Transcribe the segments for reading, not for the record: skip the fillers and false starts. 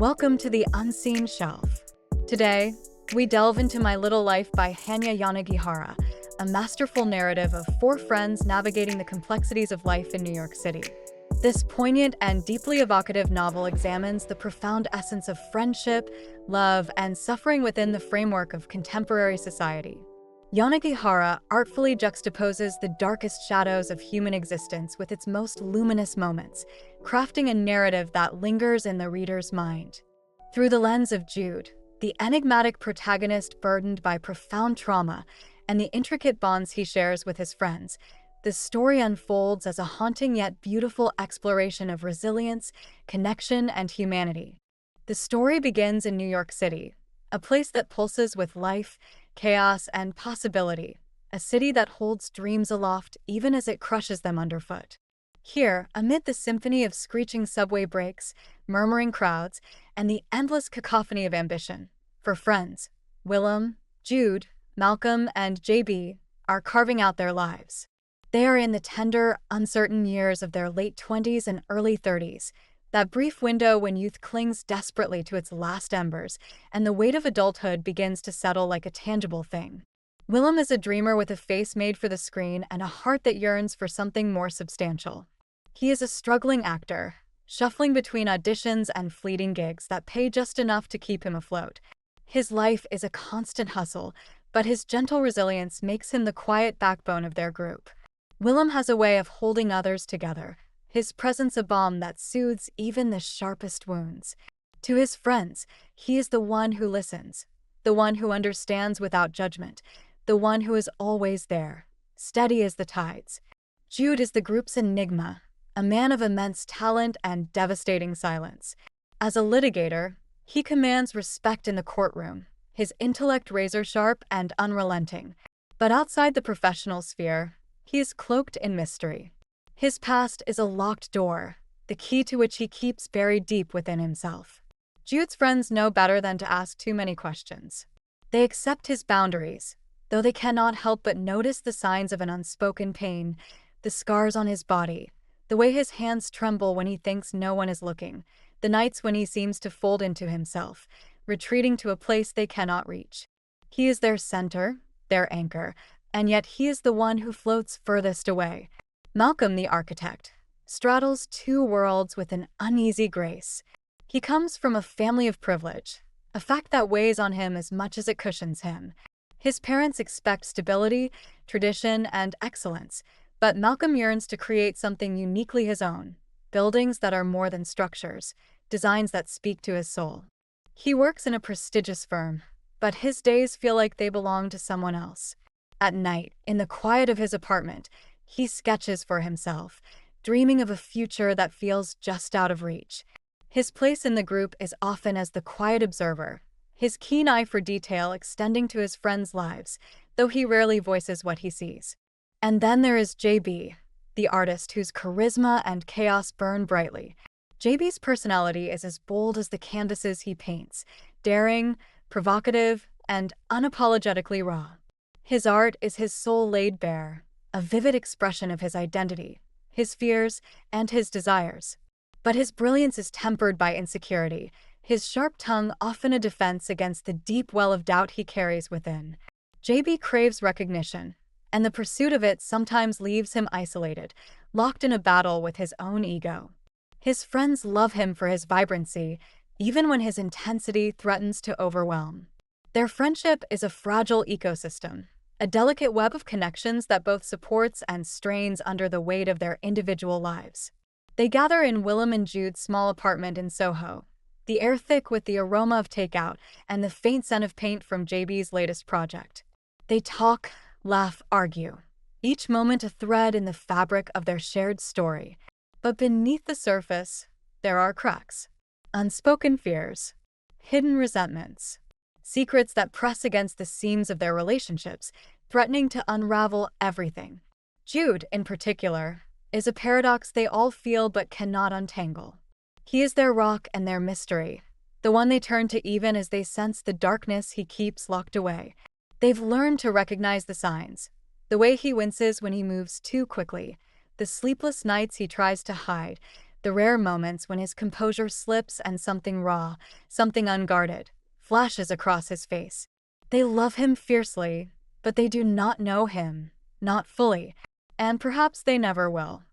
Welcome to the Unseen Shelf. Today, we delve into My Little Life by Hanya Yanagihara, a masterful narrative of four friends navigating the complexities of life in New York City. This poignant and deeply evocative novel examines the profound essence of friendship, love, and suffering within the framework of contemporary society. Yanagihara artfully juxtaposes the darkest shadows of human existence with its most luminous moments, crafting a narrative that lingers in the reader's mind. Through the lens of Jude, the enigmatic protagonist burdened by profound trauma and the intricate bonds he shares with his friends, the story unfolds as a haunting yet beautiful exploration of resilience, connection, and humanity. The story begins in New York City, a place that pulses with life, chaos, and possibility, a city that holds dreams aloft even as it crushes them underfoot. Here, amid the symphony of screeching subway brakes, murmuring crowds, and the endless cacophony of ambition, four friends, Willem, Jude, Malcolm, and JB, are carving out their lives. They are in the tender, uncertain years of their late 20s and early 30s, that brief window when youth clings desperately to its last embers and the weight of adulthood begins to settle like a tangible thing. Willem is a dreamer with a face made for the screen and a heart that yearns for something more substantial. He is a struggling actor, shuffling between auditions and fleeting gigs that pay just enough to keep him afloat. His life is a constant hustle, but his gentle resilience makes him the quiet backbone of their group. Willem has a way of holding others together, his presence a balm that soothes even the sharpest wounds. To his friends, he is the one who listens, the one who understands without judgment, the one who is always there, steady as the tides. Jude is the group's enigma, a man of immense talent and devastating silence. As a litigator, he commands respect in the courtroom, his intellect razor-sharp and unrelenting. But outside the professional sphere, he is cloaked in mystery. His past is a locked door, the key to which he keeps buried deep within himself. Jude's friends know better than to ask too many questions. They accept his boundaries, though they cannot help but notice the signs of an unspoken pain, the scars on his body, the way his hands tremble when he thinks no one is looking, the nights when he seems to fold into himself, retreating to a place they cannot reach. He is their center, their anchor, and yet he is the one who floats furthest away. Malcolm, the architect, straddles two worlds with an uneasy grace. He comes from a family of privilege, a fact that weighs on him as much as it cushions him. His parents expect stability, tradition, and excellence, but Malcolm yearns to create something uniquely his own, buildings that are more than structures, designs that speak to his soul. He works in a prestigious firm, but his days feel like they belong to someone else. At night, in the quiet of his apartment, he sketches for himself, dreaming of a future that feels just out of reach. His place in the group is often as the quiet observer, his keen eye for detail extending to his friends' lives, though he rarely voices what he sees. And then there is JB, the artist whose charisma and chaos burn brightly. JB's personality is as bold as the canvases he paints, daring, provocative, and unapologetically raw. His art is his soul laid bare, a vivid expression of his identity, his fears, and his desires. But his brilliance is tempered by insecurity, his sharp tongue often a defense against the deep well of doubt he carries within. JB craves recognition, and the pursuit of it sometimes leaves him isolated, locked in a battle with his own ego. His friends love him for his vibrancy, even when his intensity threatens to overwhelm. Their friendship is a fragile ecosystem, a delicate web of connections that both supports and strains under the weight of their individual lives. They gather in Willem and Jude's small apartment in Soho, the air thick with the aroma of takeout and the faint scent of paint from JB's latest project. They talk, laugh, argue, each moment a thread in the fabric of their shared story. But beneath the surface, there are cracks, unspoken fears, hidden resentments, secrets that press against the seams of their relationships, threatening to unravel everything. Jude, in particular, is a paradox they all feel but cannot untangle. He is their rock and their mystery, the one they turn to even as they sense the darkness he keeps locked away. They've learned to recognize the signs, the way he winces when he moves too quickly, the sleepless nights he tries to hide, the rare moments when his composure slips and something raw, something unguarded, flashes across his face. They love him fiercely, but they do not know him, not fully, and perhaps they never will.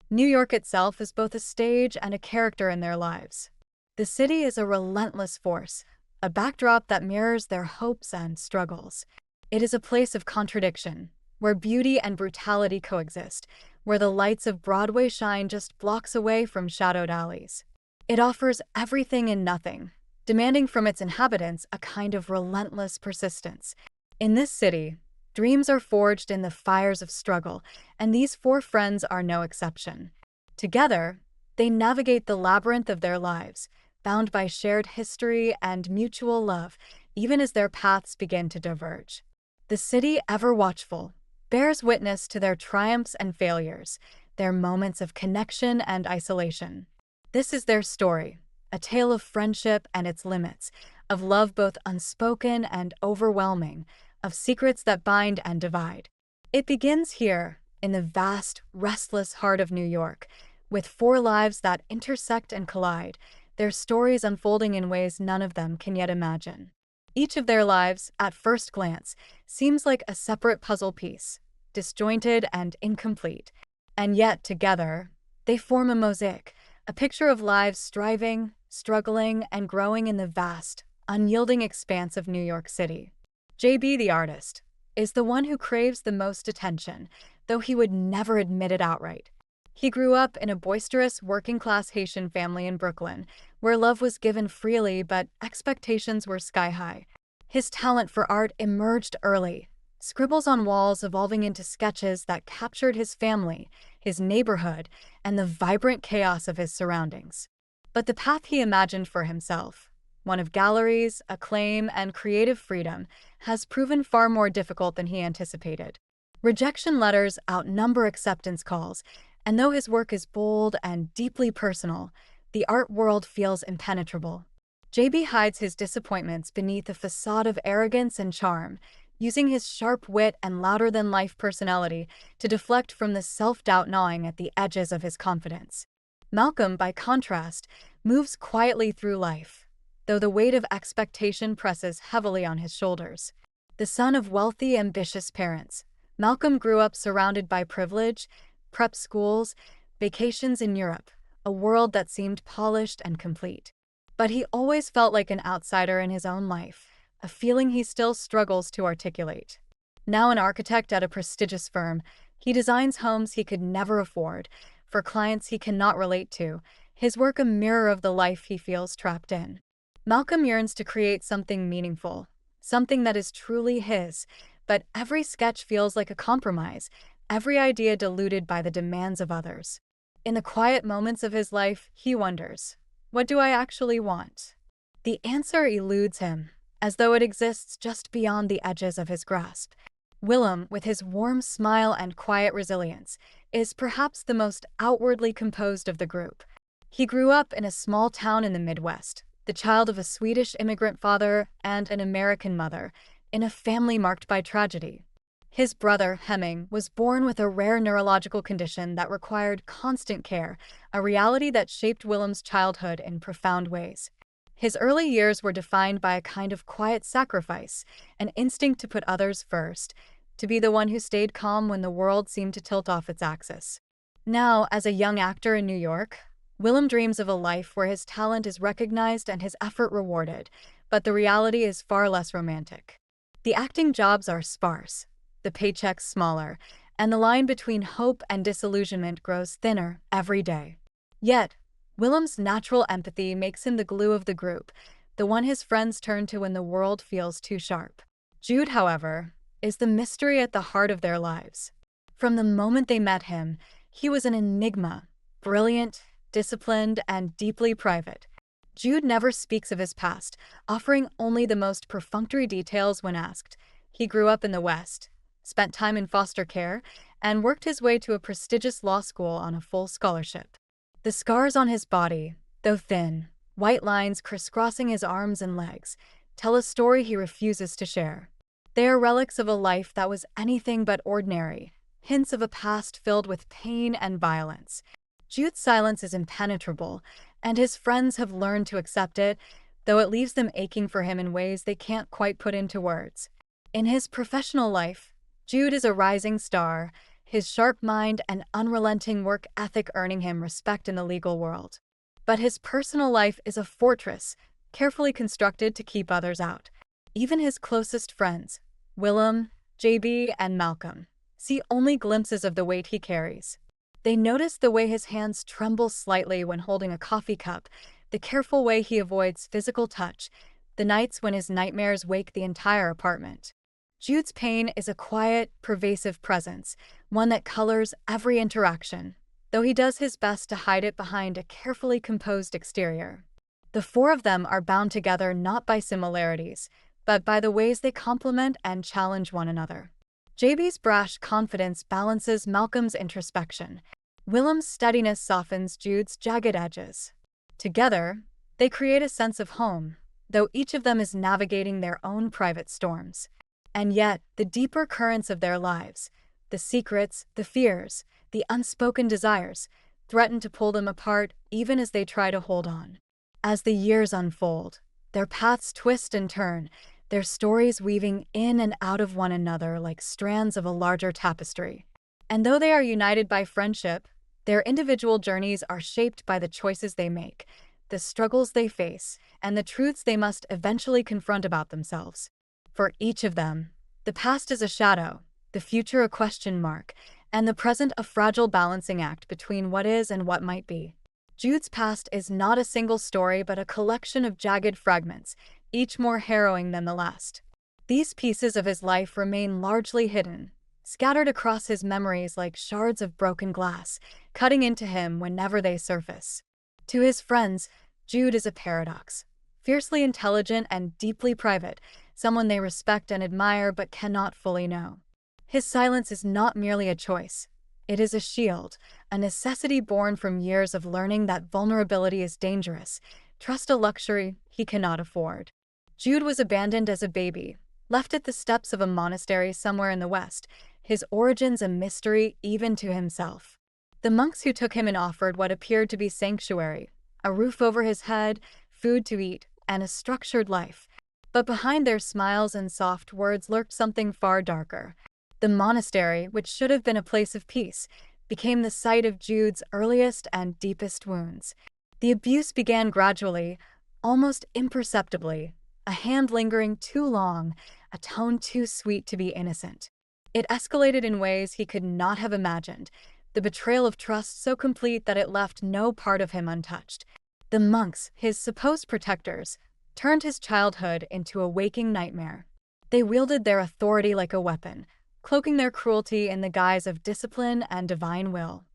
New York itself is both a stage and a character in their lives. The city is a relentless force, a backdrop that mirrors their hopes and struggles. It is a place of contradiction, where beauty and brutality coexist, where the lights of Broadway shine just blocks away from shadowed alleys. It offers everything and nothing, demanding from its inhabitants a kind of relentless persistence. In this city, dreams are forged in the fires of struggle, and these four friends are no exception. Together, they navigate the labyrinth of their lives, bound by shared history and mutual love, even as their paths begin to diverge. The city, ever watchful, bears witness to their triumphs and failures, their moments of connection and isolation. This is their story, a tale of friendship and its limits, of love both unspoken and overwhelming, of secrets that bind and divide. It begins here, in the vast, restless heart of New York, with four lives that intersect and collide, their stories unfolding in ways none of them can yet imagine. Each of their lives, at first glance, seems like a separate puzzle piece, disjointed and incomplete, and yet, together, they form a mosaic, a picture of lives striving, struggling, and growing in the vast, unyielding expanse of New York City. JB, the artist, is the one who craves the most attention, though he would never admit it outright. He grew up in a boisterous, working-class Haitian family in Brooklyn, where love was given freely but expectations were sky-high. His talent for art emerged early, scribbles on walls evolving into sketches that captured his family, his neighborhood, and the vibrant chaos of his surroundings. But the path he imagined for himself, one of galleries, acclaim, and creative freedom, has proven far more difficult than he anticipated. Rejection letters outnumber acceptance calls, and though his work is bold and deeply personal, the art world feels impenetrable. JB hides his disappointments beneath a facade of arrogance and charm, using his sharp wit and louder-than-life personality to deflect from the self-doubt gnawing at the edges of his confidence. Malcolm, by contrast, moves quietly through life, though the weight of expectation presses heavily on his shoulders. The son of wealthy, ambitious parents, Malcolm grew up surrounded by privilege, prep schools, vacations in Europe, a world that seemed polished and complete. But he always felt like an outsider in his own life, a feeling he still struggles to articulate. Now an architect at a prestigious firm, he designs homes he could never afford, for clients he cannot relate to, his work a mirror of the life he feels trapped in. Malcolm yearns to create something meaningful, something that is truly his, but every sketch feels like a compromise, every idea diluted by the demands of others. In the quiet moments of his life, he wonders, what do I actually want? The answer eludes him, as though it exists just beyond the edges of his grasp. Willem, with his warm smile and quiet resilience, is perhaps the most outwardly composed of the group. He grew up in a small town in the Midwest, the child of a Swedish immigrant father and an American mother, in a family marked by tragedy. His brother, Hemming, was born with a rare neurological condition that required constant care, a reality that shaped Willem's childhood in profound ways. His early years were defined by a kind of quiet sacrifice, an instinct to put others first, to be the one who stayed calm when the world seemed to tilt off its axis. Now, as a young actor in New York, Willem dreams of a life where his talent is recognized and his effort rewarded, but the reality is far less romantic. The acting jobs are sparse, the paychecks smaller, and the line between hope and disillusionment grows thinner every day. Yet, Willem's natural empathy makes him the glue of the group, the one his friends turn to when the world feels too sharp. Jude, however, is the mystery at the heart of their lives. From the moment they met him, he was an enigma, brilliant, disciplined, and deeply private. Jude never speaks of his past, offering only the most perfunctory details when asked. He grew up in the West, spent time in foster care, and worked his way to a prestigious law school on a full scholarship. The scars on his body, though thin, white lines crisscrossing his arms and legs, tell a story he refuses to share. They are relics of a life that was anything but ordinary, hints of a past filled with pain and violence. Jude's silence is impenetrable, and his friends have learned to accept it, though it leaves them aching for him in ways they can't quite put into words. In his professional life, Jude is a rising star, his sharp mind and unrelenting work ethic earning him respect in the legal world. But his personal life is a fortress, carefully constructed to keep others out. Even his closest friends, Willem, JB, and Malcolm, see only glimpses of the weight he carries. They notice the way his hands tremble slightly when holding a coffee cup, the careful way he avoids physical touch, the nights when his nightmares wake the entire apartment. Jude's pain is a quiet, pervasive presence, one that colors every interaction, though he does his best to hide it behind a carefully composed exterior. The four of them are bound together not by similarities, but by the ways they complement and challenge one another. JB's brash confidence balances Malcolm's introspection. Willem's steadiness softens Jude's jagged edges. Together, they create a sense of home, though each of them is navigating their own private storms. And yet, the deeper currents of their lives, the secrets, the fears, the unspoken desires, threaten to pull them apart even as they try to hold on. As the years unfold, their paths twist and turn, their stories weaving in and out of one another like strands of a larger tapestry. And though they are united by friendship, their individual journeys are shaped by the choices they make, the struggles they face, and the truths they must eventually confront about themselves. For each of them, the past is a shadow, the future a question mark, and the present a fragile balancing act between what is and what might be. Jude's past is not a single story but a collection of jagged fragments, each more harrowing than the last. These pieces of his life remain largely hidden, scattered across his memories like shards of broken glass, cutting into him whenever they surface. To his friends, Jude is a paradox. Fiercely intelligent and deeply private, someone they respect and admire but cannot fully know. His silence is not merely a choice. It is a shield, a necessity born from years of learning that vulnerability is dangerous, trust a luxury he cannot afford. Jude was abandoned as a baby, left at the steps of a monastery somewhere in the West, his origins a mystery even to himself. The monks who took him in offered what appeared to be sanctuary, a roof over his head, food to eat, and a structured life. But behind their smiles and soft words lurked something far darker. The monastery, which should have been a place of peace, became the site of Jude's earliest and deepest wounds. The abuse began gradually, almost imperceptibly, a hand lingering too long, a tone too sweet to be innocent. It escalated in ways he could not have imagined, the betrayal of trust so complete that it left no part of him untouched. The monks, his supposed protectors, turned his childhood into a waking nightmare. They wielded their authority like a weapon, cloaking their cruelty in the guise of discipline and divine will.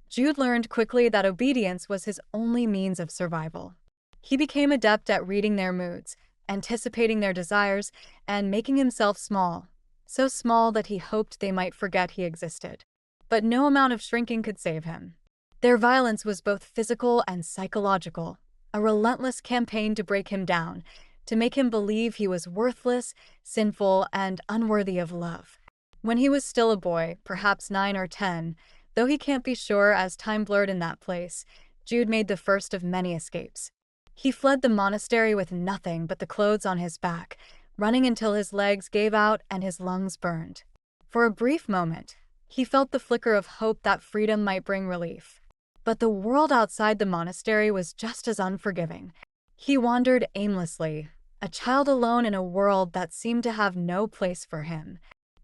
Jude learned quickly that obedience was his only means of survival. He became adept at reading their moods, anticipating their desires, and making himself small, so small that he hoped they might forget he existed. But no amount of shrinking could save him. Their violence was both physical and psychological, a relentless campaign to break him down, to make him believe he was worthless, sinful, and unworthy of love. When he was still a boy, perhaps 9 or 10, though he can't be sure as time blurred in that place, Jude made the first of many escapes. He fled the monastery with nothing but the clothes on his back, running until his legs gave out and his lungs burned. For a brief moment, he felt the flicker of hope that freedom might bring relief. But the world outside the monastery was just as unforgiving. He wandered aimlessly, a child alone in a world that seemed to have no place for him.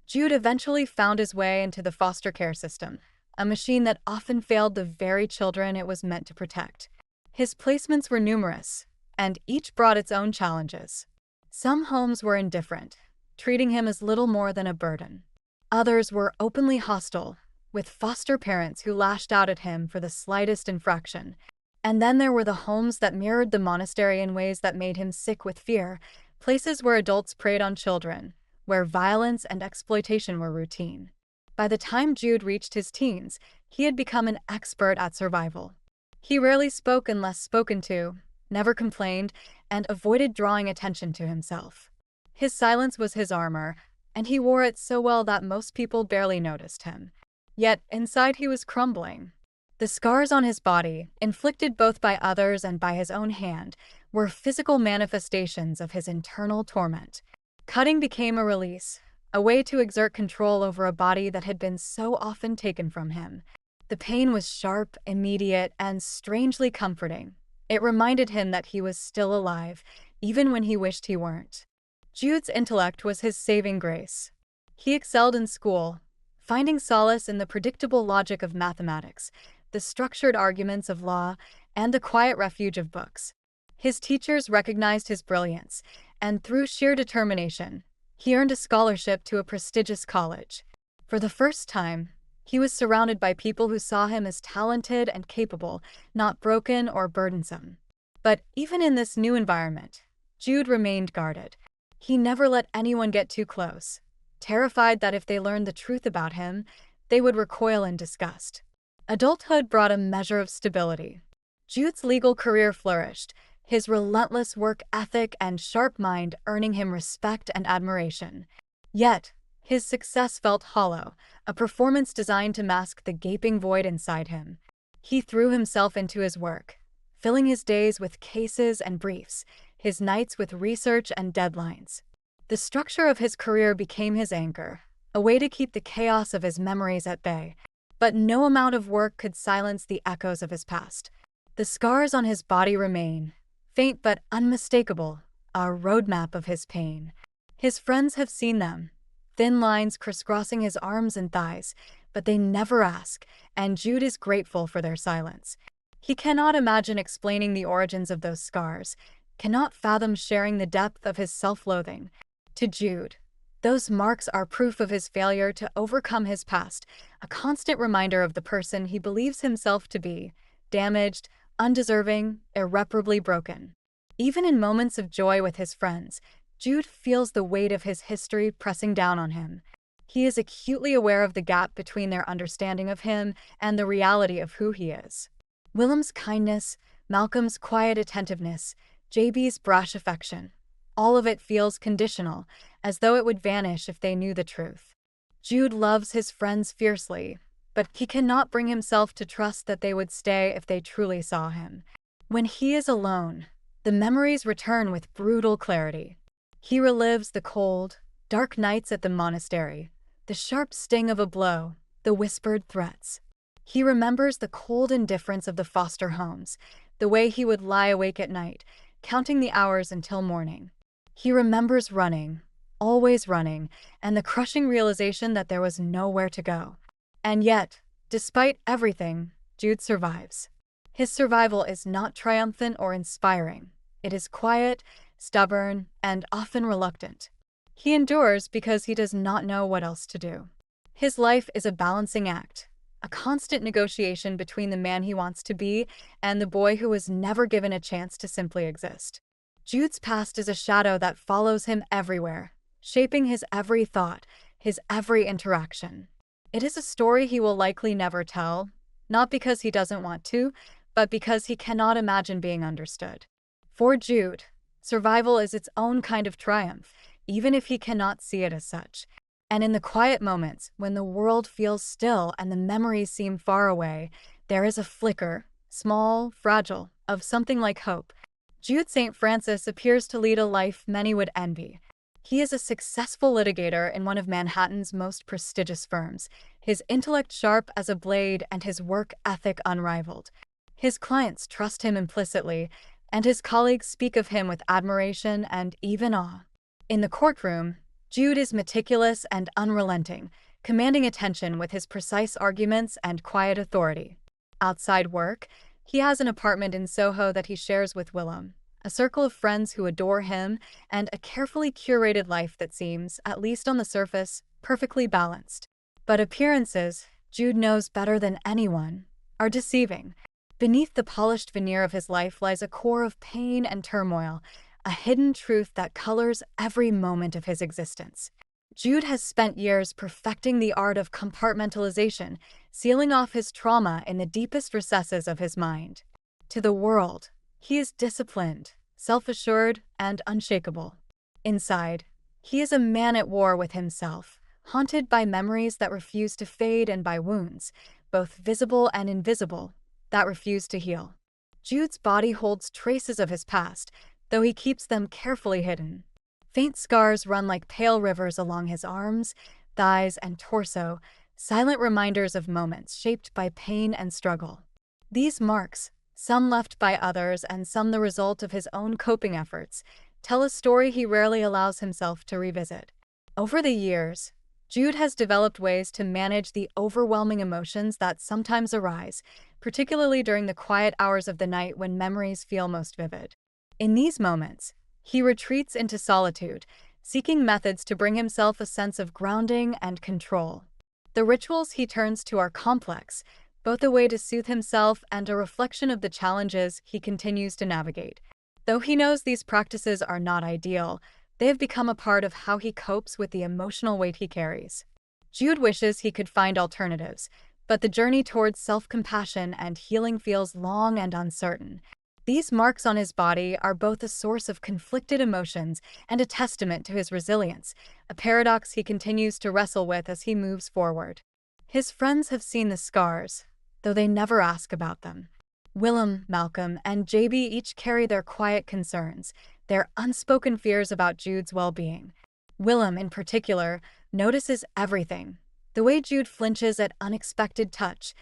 Jude eventually found his way into the foster care system, a machine that often failed the very children it was meant to protect. His placements were numerous, and each brought its own challenges. Some homes were indifferent, treating him as little more than a burden. Others were openly hostile, with foster parents who lashed out at him for the slightest infraction. And then there were the homes that mirrored the monastery in ways that made him sick with fear, places where adults preyed on children, where violence and exploitation were routine. By the time Jude reached his teens, he had become an expert at survival. He rarely spoke unless spoken to, never complained, and avoided drawing attention to himself. His silence was his armor, and he wore it so well that most people barely noticed him. Yet inside he was crumbling. The scars on his body, inflicted both by others and by his own hand, were physical manifestations of his internal torment. Cutting became a release, a way to exert control over a body that had been so often taken from him. The pain was sharp, immediate, and strangely comforting. It reminded him that he was still alive, even when he wished he weren't. Jude's intellect was his saving grace. He excelled in school, finding solace in the predictable logic of mathematics, the structured arguments of law, and the quiet refuge of books. His teachers recognized his brilliance, and through sheer determination, he earned a scholarship to a prestigious college. For the first time, he was surrounded by people who saw him as talented and capable, not broken or burdensome. But even in this new environment, Jude remained guarded. He never let anyone get too close, terrified that if they learned the truth about him, they would recoil in disgust. Adulthood brought a measure of stability. Jude's legal career flourished, his relentless work ethic and sharp mind earning him respect and admiration. Yet, his success felt hollow, a performance designed to mask the gaping void inside him. He threw himself into his work, filling his days with cases and briefs, his nights with research and deadlines. The structure of his career became his anchor, a way to keep the chaos of his memories at bay. But no amount of work could silence the echoes of his past. The scars on his body remain, faint but unmistakable, a roadmap of his pain. His friends have seen them, thin lines crisscrossing his arms and thighs, but they never ask, and Jude is grateful for their silence. He cannot imagine explaining the origins of those scars, cannot fathom sharing the depth of his self-loathing. To Jude, those marks are proof of his failure to overcome his past, a constant reminder of the person he believes himself to be, damaged, undeserving, irreparably broken. Even in moments of joy with his friends, Jude feels the weight of his history pressing down on him. He is acutely aware of the gap between their understanding of him and the reality of who he is. Willem's kindness, Malcolm's quiet attentiveness, JB's brash affection. All of it feels conditional, as though it would vanish if they knew the truth. Jude loves his friends fiercely, but he cannot bring himself to trust that they would stay if they truly saw him. When he is alone, the memories return with brutal clarity. He relives the cold, dark nights at the monastery, the sharp sting of a blow, the whispered threats. He remembers the cold indifference of the foster homes, the way he would lie awake at night, counting the hours until morning. He remembers running, always running, and the crushing realization that there was nowhere to go. And yet, despite everything, Jude survives. His survival is not triumphant or inspiring. It is quiet, stubborn, and often reluctant. He endures because he does not know what else to do. His life is a balancing act, a constant negotiation between the man he wants to be and the boy who was never given a chance to simply exist. Jude's past is a shadow that follows him everywhere, shaping his every thought, his every interaction. It is a story he will likely never tell, not because he doesn't want to, but because he cannot imagine being understood. For Jude, survival is its own kind of triumph, even if he cannot see it as such. And in the quiet moments, when the world feels still and the memories seem far away, there is a flicker, small, fragile, of something like hope. Jude St. Francis appears to lead a life many would envy. He is a successful litigator in one of Manhattan's most prestigious firms, his intellect sharp as a blade and his work ethic unrivaled. His clients trust him implicitly, and his colleagues speak of him with admiration and even awe. In the courtroom, Jude is meticulous and unrelenting, commanding attention with his precise arguments and quiet authority. Outside work, he has an apartment in Soho that he shares with Willem, a circle of friends who adore him, and a carefully curated life that seems, at least on the surface, perfectly balanced. But appearances, Jude knows better than anyone, are deceiving. Beneath the polished veneer of his life lies a core of pain and turmoil, a hidden truth that colors every moment of his existence. Jude has spent years perfecting the art of compartmentalization, sealing off his trauma in the deepest recesses of his mind. To the world, he is disciplined, self-assured, and unshakable. Inside, he is a man at war with himself, haunted by memories that refuse to fade and by wounds, both visible and invisible, that refuse to heal. Jude's body holds traces of his past, though he keeps them carefully hidden. Faint scars run like pale rivers along his arms, thighs, and torso, silent reminders of moments shaped by pain and struggle. These marks, some left by others and some the result of his own coping efforts, tell a story he rarely allows himself to revisit. Over the years, Jude has developed ways to manage the overwhelming emotions that sometimes arise, particularly during the quiet hours of the night when memories feel most vivid. In these moments, he retreats into solitude, seeking methods to bring himself a sense of grounding and control. The rituals he turns to are complex, both a way to soothe himself and a reflection of the challenges he continues to navigate. Though he knows these practices are not ideal, they have become a part of how he copes with the emotional weight he carries. Jude wishes he could find alternatives, but the journey towards self-compassion and healing feels long and uncertain. These marks on his body are both a source of conflicted emotions and a testament to his resilience, a paradox he continues to wrestle with as he moves forward. His friends have seen the scars, though they never ask about them. Willem, Malcolm, and JB each carry their quiet concerns, their unspoken fears about Jude's well-being. Willem, in particular, notices everything: the way Jude flinches at unexpected touch,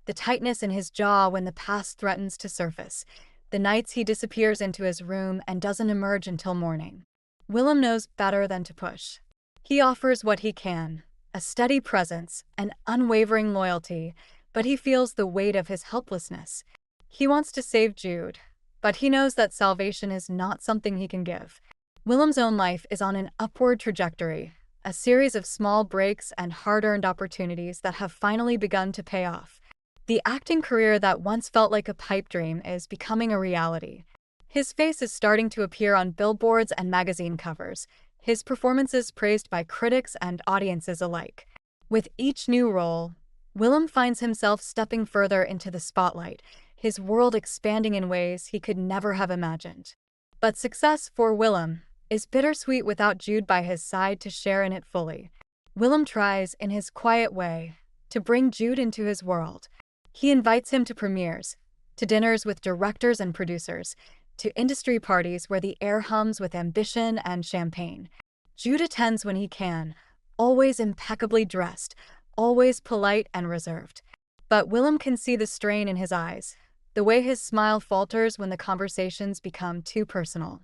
the tightness in his jaw when the past threatens to surface, the nights he disappears into his room and doesn't emerge until morning. Willem knows better than to push. He offers what he can, a steady presence, an unwavering loyalty, but he feels the weight of his helplessness. He wants to save Jude, but he knows that salvation is not something he can give. Willem's own life is on an upward trajectory, a series of small breaks and hard-earned opportunities that have finally begun to pay off. The acting career that once felt like a pipe dream is becoming a reality. His face is starting to appear on billboards and magazine covers, his performances praised by critics and audiences alike. With each new role, Willem finds himself stepping further into the spotlight, his world expanding in ways he could never have imagined. But success for Willem is bittersweet without Jude by his side to share in it fully. Willem tries, in his quiet way, to bring Jude into his world. He invites him to premieres, to dinners with directors and producers, to industry parties where the air hums with ambition and champagne. Jude attends when he can, always impeccably dressed, always polite and reserved. But Willem can see the strain in his eyes, the way his smile falters when the conversations become too personal.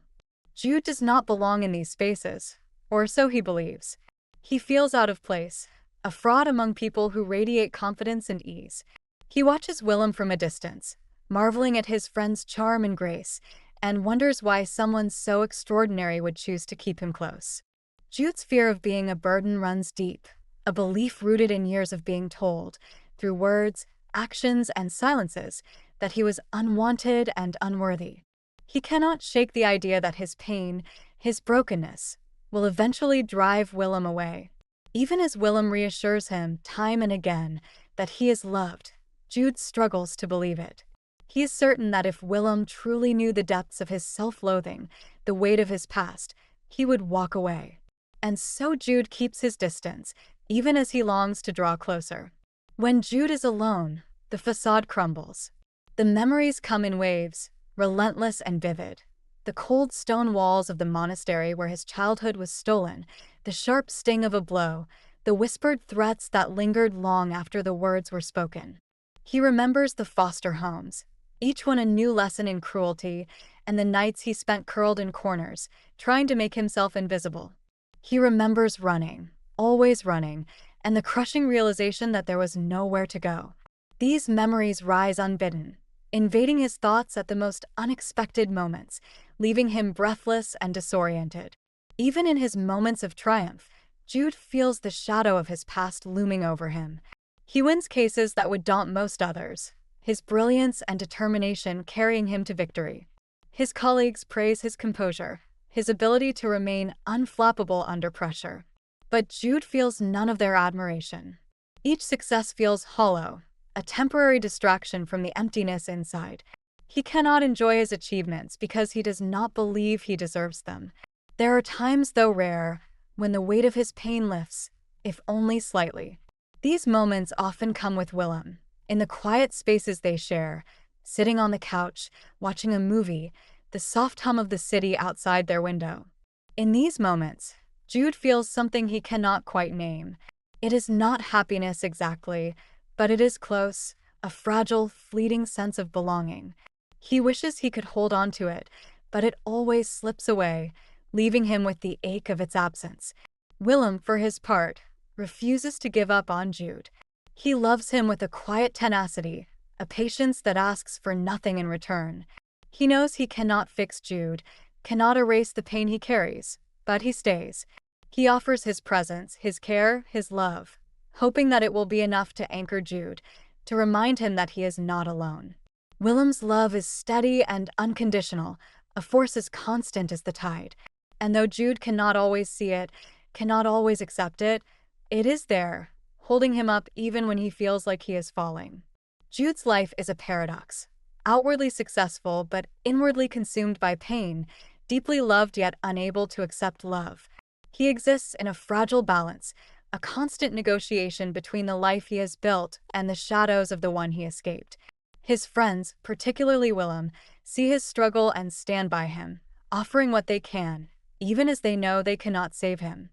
Jude does not belong in these spaces, or so he believes. He feels out of place, a fraud among people who radiate confidence and ease. He watches Willem from a distance, marveling at his friend's charm and grace, and wonders why someone so extraordinary would choose to keep him close. Jude's fear of being a burden runs deep, a belief rooted in years of being told, through words, actions, and silences, that he was unwanted and unworthy. He cannot shake the idea that his pain, his brokenness, will eventually drive Willem away. Even as Willem reassures him time and again that he is loved, Jude struggles to believe it. He is certain that if Willem truly knew the depths of his self-loathing, the weight of his past, he would walk away. And so Jude keeps his distance, even as he longs to draw closer. When Jude is alone, the facade crumbles. The memories come in waves, relentless and vivid. The cold stone walls of the monastery where his childhood was stolen, the sharp sting of a blow, the whispered threats that lingered long after the words were spoken. He remembers the foster homes, each one a new lesson in cruelty, and the nights he spent curled in corners, trying to make himself invisible. He remembers running, always running, and the crushing realization that there was nowhere to go. These memories rise unbidden, invading his thoughts at the most unexpected moments, leaving him breathless and disoriented. Even in his moments of triumph, Jude feels the shadow of his past looming over him. He wins cases that would daunt most others, his brilliance and determination carrying him to victory. His colleagues praise his composure, his ability to remain unflappable under pressure. But Jude feels none of their admiration. Each success feels hollow, a temporary distraction from the emptiness inside. He cannot enjoy his achievements because he does not believe he deserves them. There are times, though rare, when the weight of his pain lifts, if only slightly. These moments often come with Willem, In the quiet spaces they share, sitting on the couch, watching a movie, the soft hum of the city outside their window. In these moments, Jude feels something he cannot quite name. It is not happiness exactly, but it is close, a fragile, fleeting sense of belonging. He wishes he could hold on to it, but it always slips away, leaving him with the ache of its absence. Willem, for his part, refuses to give up on Jude. He loves him with a quiet tenacity, a patience that asks for nothing in return. He knows he cannot fix Jude, cannot erase the pain he carries, but he stays. He offers his presence, his care, his love, hoping that it will be enough to anchor Jude, to remind him that he is not alone. Willem's love is steady and unconditional, a force as constant as the tide. And though Jude cannot always see it, cannot always accept it, it is there, holding him up even when he feels like he is falling. Jude's life is a paradox. Outwardly successful, but inwardly consumed by pain, deeply loved yet unable to accept love. He exists in a fragile balance, a constant negotiation between the life he has built and the shadows of the one he escaped. His friends, particularly Willem, see his struggle and stand by him, offering what they can, even as they know they cannot save him.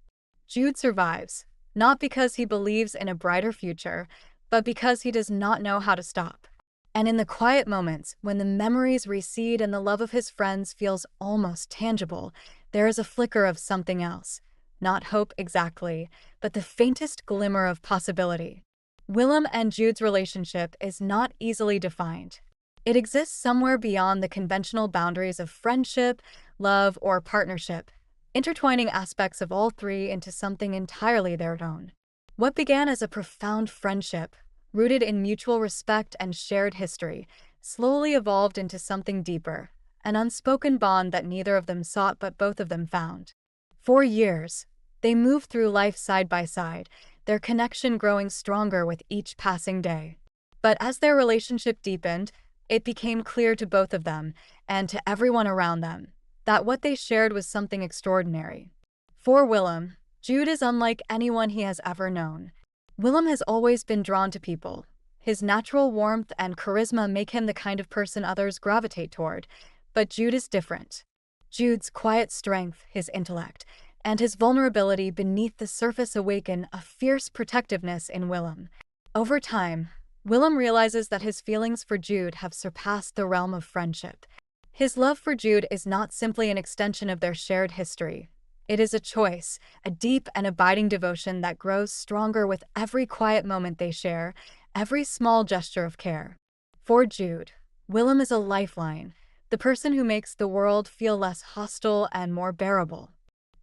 Jude survives, not because he believes in a brighter future, but because he does not know how to stop. And in the quiet moments, when the memories recede and the love of his friends feels almost tangible, there is a flicker of something else. Not hope exactly, but the faintest glimmer of possibility. Willem and Jude's relationship is not easily defined. It exists somewhere beyond the conventional boundaries of friendship, love, or partnership, intertwining aspects of all three into something entirely their own. What began as a profound friendship, rooted in mutual respect and shared history, slowly evolved into something deeper, an unspoken bond that neither of them sought but both of them found. For years, they moved through life side by side, their connection growing stronger with each passing day. But as their relationship deepened, it became clear to both of them, and to everyone around them, that what they shared was something extraordinary. For Willem, Jude is unlike anyone he has ever known. Willem has always been drawn to people. His natural warmth and charisma make him the kind of person others gravitate toward, but Jude is different. Jude's quiet strength, his intellect, and his vulnerability beneath the surface awaken a fierce protectiveness in Willem. Over time, Willem realizes that his feelings for Jude have surpassed the realm of friendship. His love for Jude is not simply an extension of their shared history. It is a choice, a deep and abiding devotion that grows stronger with every quiet moment they share, every small gesture of care. For Jude, Willem is a lifeline, the person who makes the world feel less hostile and more bearable.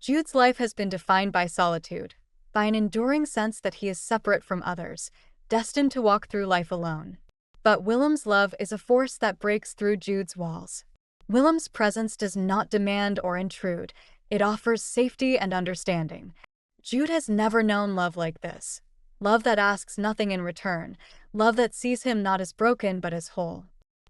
Jude's life has been defined by solitude, by an enduring sense that he is separate from others, destined to walk through life alone. But Willem's love is a force that breaks through Jude's walls. Willem's presence does not demand or intrude. It offers safety and understanding. Jude has never known love like this. Love that asks nothing in return. Love that sees him not as broken but as whole.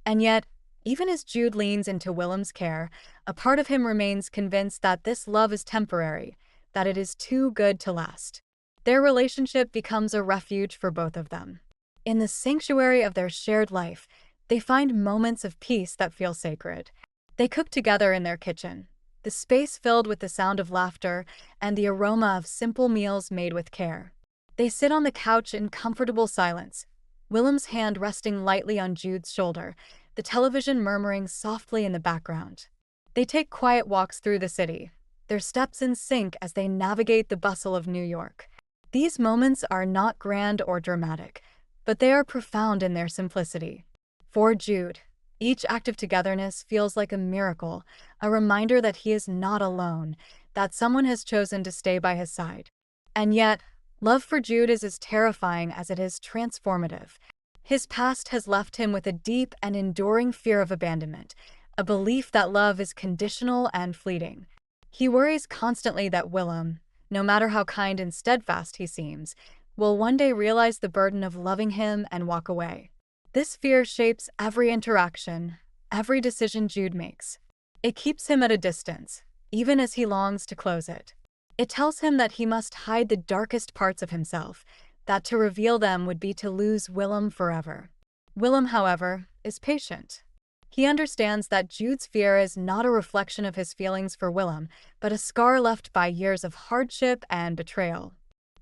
And yet, even as Jude leans into Willem's care, a part of him remains convinced that this love is temporary, that it is too good to last. Their relationship becomes a refuge for both of them. In the sanctuary of their shared life, they find moments of peace that feel sacred. They cook together in their kitchen, the space filled with the sound of laughter and the aroma of simple meals made with care. They sit on the couch in comfortable silence, Willem's hand resting lightly on Jude's shoulder, the television murmuring softly in the background. They take quiet walks through the city, their steps in sync as they navigate the bustle of New York. These moments are not grand or dramatic, but they are profound in their simplicity. For Jude, each act of togetherness feels like a miracle, a reminder that he is not alone, that someone has chosen to stay by his side. And yet, love for Jude is as terrifying as it is transformative. His past has left him with a deep and enduring fear of abandonment, a belief that love is conditional and fleeting. He worries constantly that Willem, no matter how kind and steadfast he seems, will one day realize the burden of loving him and walk away. This fear shapes every interaction, every decision Jude makes. It keeps him at a distance, even as he longs to close it. It tells him that he must hide the darkest parts of himself, that to reveal them would be to lose Willem forever. Willem, however, is patient. He understands that Jude's fear is not a reflection of his feelings for Willem, but a scar left by years of hardship and betrayal.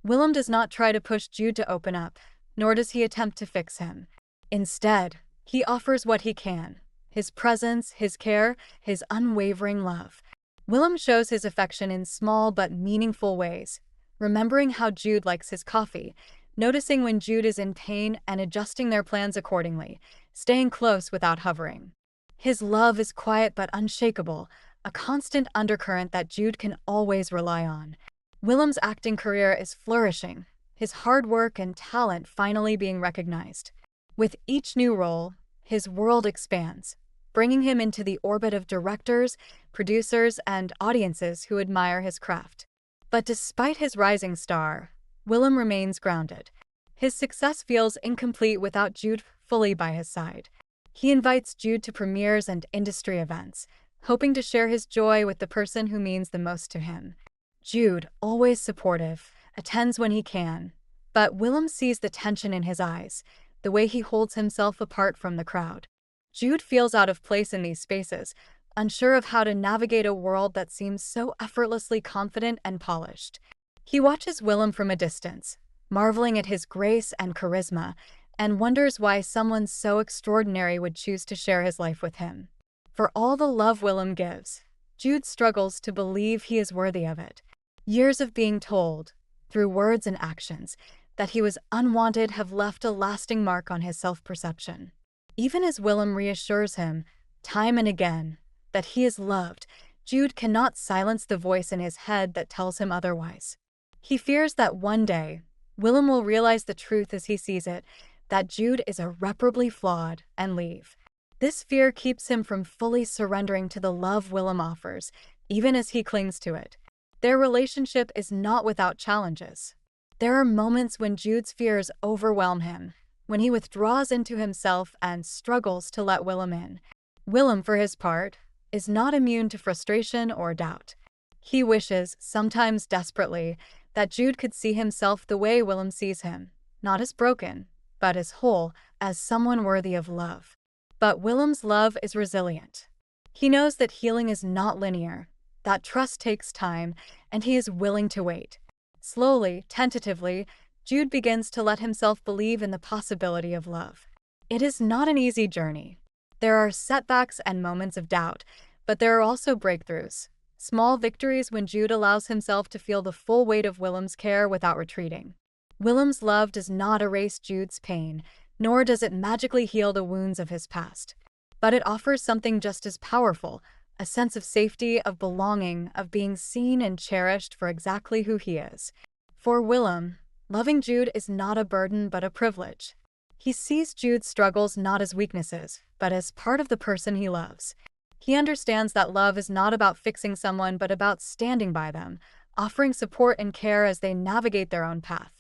Willem does not try to push Jude to open up, nor does he attempt to fix him. Instead, he offers what he can: his presence, his care, his unwavering love. Willem shows his affection in small but meaningful ways, remembering how Jude likes his coffee, noticing when Jude is in pain and adjusting their plans accordingly, staying close without hovering. His love is quiet but unshakable, a constant undercurrent that Jude can always rely on. Willem's acting career is flourishing, his hard work and talent finally being recognized. With each new role, his world expands, bringing him into the orbit of directors, producers, and audiences who admire his craft. But despite his rising star, Willem remains grounded. His success feels incomplete without Jude fully by his side. He invites Jude to premieres and industry events, hoping to share his joy with the person who means the most to him. Jude, always supportive, attends when he can, but Willem sees the tension in his eyes, the way he holds himself apart from the crowd. Jude feels out of place in these spaces, unsure of how to navigate a world that seems so effortlessly confident and polished. He watches Willem from a distance, marveling at his grace and charisma, and wonders why someone so extraordinary would choose to share his life with him. For all the love Willem gives, Jude struggles to believe he is worthy of it. Years of being told, through words and actions, that he was unwanted have left a lasting mark on his self-perception. Even as Willem reassures him, time and again, that he is loved, Jude cannot silence the voice in his head that tells him otherwise. He fears that one day, Willem will realize the truth as he sees it, that Jude is irreparably flawed, and leave. This fear keeps him from fully surrendering to the love Willem offers, even as he clings to it. Their relationship is not without challenges. There are moments when Jude's fears overwhelm him, when he withdraws into himself and struggles to let Willem in. Willem, for his part, is not immune to frustration or doubt. He wishes, sometimes desperately, that Jude could see himself the way Willem sees him, not as broken, but as whole, as someone worthy of love. But Willem's love is resilient. He knows that healing is not linear, that trust takes time, and he is willing to wait. Slowly, tentatively, Jude begins to let himself believe in the possibility of love. It is not an easy journey. There are setbacks and moments of doubt, but there are also breakthroughs. Small victories when Jude allows himself to feel the full weight of Willem's care without retreating. Willem's love does not erase Jude's pain, nor does it magically heal the wounds of his past. But it offers something just as powerful, a sense of safety, of belonging, of being seen and cherished for exactly who he is. For Willem, loving Jude is not a burden but a privilege. He sees Jude's struggles not as weaknesses, but as part of the person he loves. He understands that love is not about fixing someone but about standing by them, offering support and care as they navigate their own path.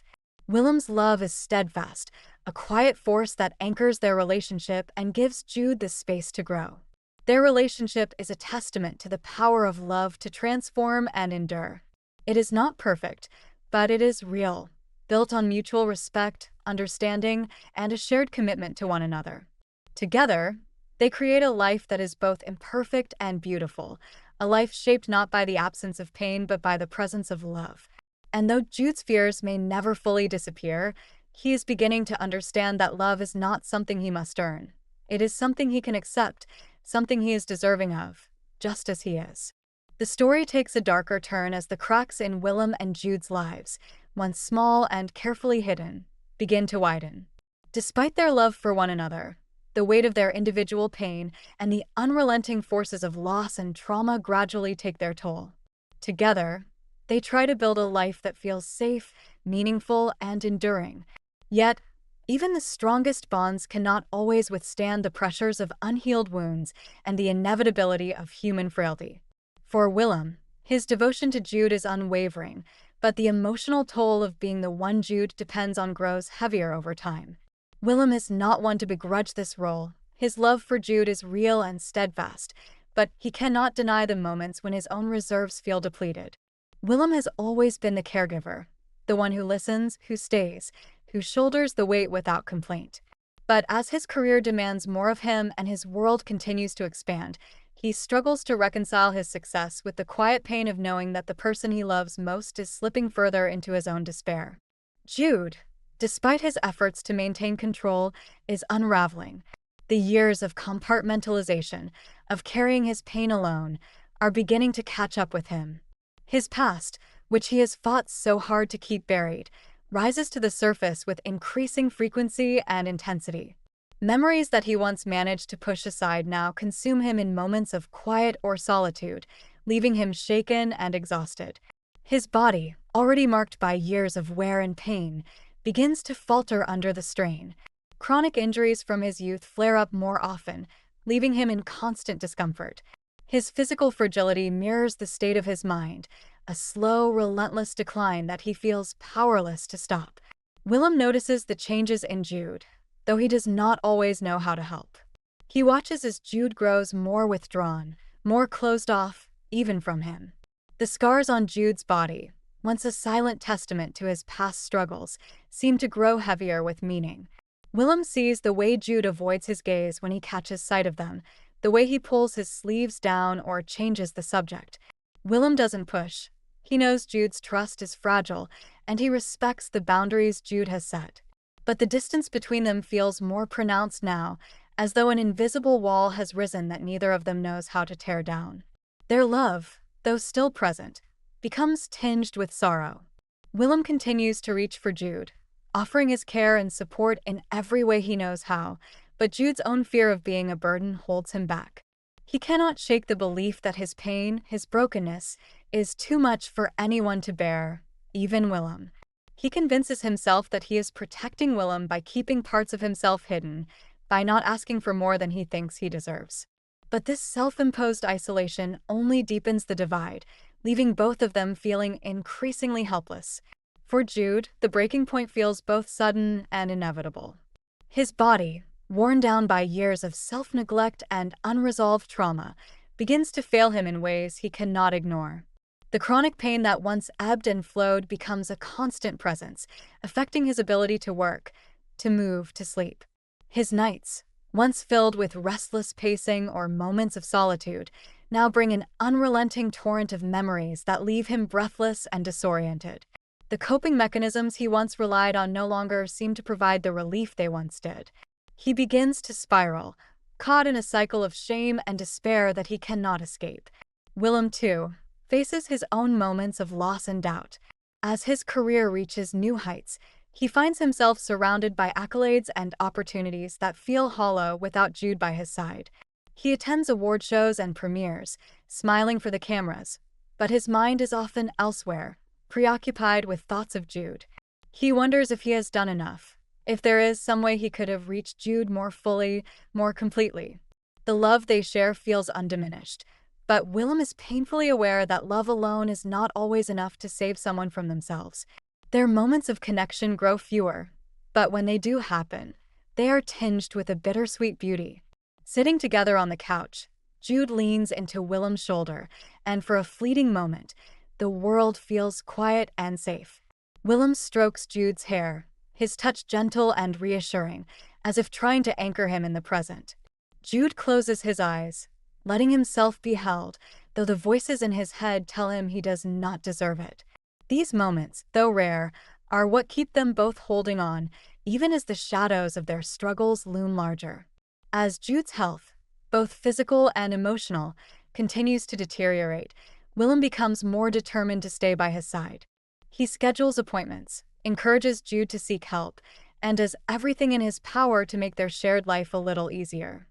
Willem's love is steadfast, a quiet force that anchors their relationship and gives Jude the space to grow. Their relationship is a testament to the power of love to transform and endure. It is not perfect, but it is real, built on mutual respect, understanding, and a shared commitment to one another. Together, they create a life that is both imperfect and beautiful, a life shaped not by the absence of pain but by the presence of love. And though Jude's fears may never fully disappear, he is beginning to understand that love is not something he must earn. It is something he can accept, something he is deserving of, just as he is. The story takes a darker turn as the cracks in Willem and Jude's lives, once small and carefully hidden, begin to widen. Despite their love for one another, the weight of their individual pain and the unrelenting forces of loss and trauma gradually take their toll. Together, they try to build a life that feels safe, meaningful, and enduring. Yet, even the strongest bonds cannot always withstand the pressures of unhealed wounds and the inevitability of human frailty. For Willem, his devotion to Jude is unwavering, but the emotional toll of being the one Jude depends on grows heavier over time. Willem is not one to begrudge this role. His love for Jude is real and steadfast, but he cannot deny the moments when his own reserves feel depleted. Willem has always been the caregiver, the one who listens, who stays, who shoulders the weight without complaint. But as his career demands more of him and his world continues to expand, he struggles to reconcile his success with the quiet pain of knowing that the person he loves most is slipping further into his own despair. Jude, despite his efforts to maintain control, is unraveling. The years of compartmentalization, of carrying his pain alone, are beginning to catch up with him. His past, which he has fought so hard to keep buried, rises to the surface with increasing frequency and intensity. Memories that he once managed to push aside now consume him in moments of quiet or solitude, leaving him shaken and exhausted. His body, already marked by years of wear and pain, begins to falter under the strain. Chronic injuries from his youth flare up more often, leaving him in constant discomfort. His physical fragility mirrors the state of his mind, a slow, relentless decline that he feels powerless to stop. Willem notices the changes in Jude, though he does not always know how to help. He watches as Jude grows more withdrawn, more closed off, even from him. The scars on Jude's body, once a silent testament to his past struggles, seem to grow heavier with meaning. Willem sees the way Jude avoids his gaze when he catches sight of them, the way he pulls his sleeves down or changes the subject. Willem doesn't push. He knows Jude's trust is fragile, and he respects the boundaries Jude has set. But the distance between them feels more pronounced now, as though an invisible wall has risen that neither of them knows how to tear down. Their love, though still present, becomes tinged with sorrow. Willem continues to reach for Jude, offering his care and support in every way he knows how, but Jude's own fear of being a burden holds him back. He cannot shake the belief that his pain, his brokenness, is too much for anyone to bear, even Willem. He convinces himself that he is protecting Willem by keeping parts of himself hidden, by not asking for more than he thinks he deserves. But this self-imposed isolation only deepens the divide, leaving both of them feeling increasingly helpless. For Jude, the breaking point feels both sudden and inevitable. His body, worn down by years of self-neglect and unresolved trauma, begins to fail him in ways he cannot ignore. The chronic pain that once ebbed and flowed becomes a constant presence, affecting his ability to work, to move, to sleep. His nights, once filled with restless pacing or moments of solitude, now bring an unrelenting torrent of memories that leave him breathless and disoriented. The coping mechanisms he once relied on no longer seem to provide the relief they once did. He begins to spiral, caught in a cycle of shame and despair that he cannot escape. Willem, too, faces his own moments of loss and doubt. As his career reaches new heights, he finds himself surrounded by accolades and opportunities that feel hollow without Jude by his side. He attends award shows and premieres, smiling for the cameras, but his mind is often elsewhere, preoccupied with thoughts of Jude. He wonders if he has done enough, if there is some way he could have reached Jude more fully, more completely. The love they share feels undiminished, but Willem is painfully aware that love alone is not always enough to save someone from themselves. Their moments of connection grow fewer, but when they do happen, they are tinged with a bittersweet beauty. Sitting together on the couch, Jude leans into Willem's shoulder, and for a fleeting moment, the world feels quiet and safe. Willem strokes Jude's hair, his touch gentle and reassuring, as if trying to anchor him in the present. Jude closes his eyes, letting himself be held, though the voices in his head tell him he does not deserve it. These moments, though rare, are what keep them both holding on, even as the shadows of their struggles loom larger. As Jude's health, both physical and emotional, continues to deteriorate, Willem becomes more determined to stay by his side. He schedules appointments, encourages Jude to seek help, and does everything in his power to make their shared life a little easier.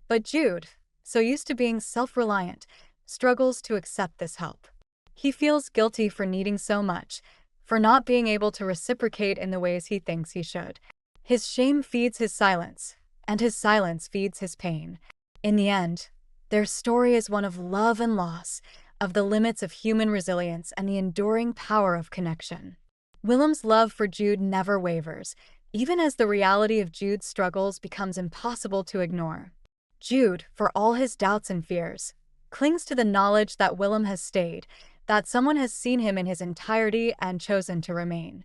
But Jude, so used to being self-reliant, struggles to accept this help. He feels guilty for needing so much, for not being able to reciprocate in the ways he thinks he should. His shame feeds his silence, and his silence feeds his pain. In the end, their story is one of love and loss, of the limits of human resilience and the enduring power of connection. Willem's love for Jude never wavers, even as the reality of Jude's struggles becomes impossible to ignore. Jude, for all his doubts and fears, clings to the knowledge that Willem has stayed, that someone has seen him in his entirety and chosen to remain.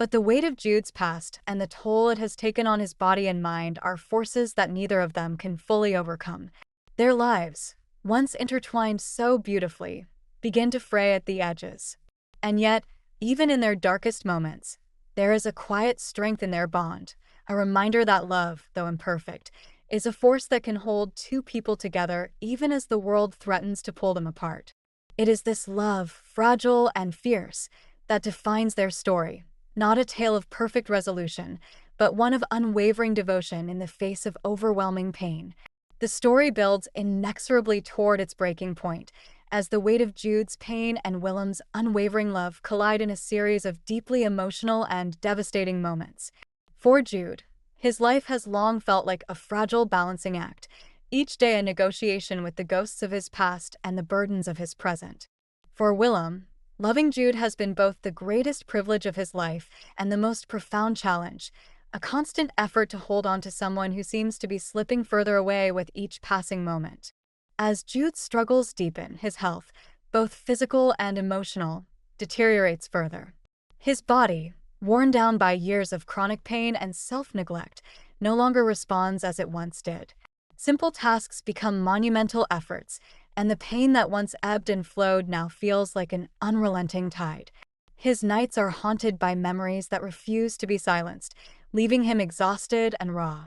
But the weight of Jude's past and the toll it has taken on his body and mind are forces that neither of them can fully overcome. Their lives, once intertwined so beautifully, begin to fray at the edges. And yet, even in their darkest moments, there is a quiet strength in their bond, a reminder that love, though imperfect, is a force that can hold two people together even as the world threatens to pull them apart. It is this love, fragile and fierce, that defines their story, not a tale of perfect resolution, but one of unwavering devotion in the face of overwhelming pain. The story builds inexorably toward its breaking point, as the weight of Jude's pain and Willem's unwavering love collide in a series of deeply emotional and devastating moments. For Jude, his life has long felt like a fragile balancing act, each day a negotiation with the ghosts of his past and the burdens of his present. For Willem, loving Jude has been both the greatest privilege of his life and the most profound challenge, a constant effort to hold on to someone who seems to be slipping further away with each passing moment. As Jude's struggles deepen, his health, both physical and emotional, deteriorates further. His body, worn down by years of chronic pain and self-neglect, no longer responds as it once did. Simple tasks become monumental efforts, and the pain that once ebbed and flowed now feels like an unrelenting tide. His nights are haunted by memories that refuse to be silenced, leaving him exhausted and raw.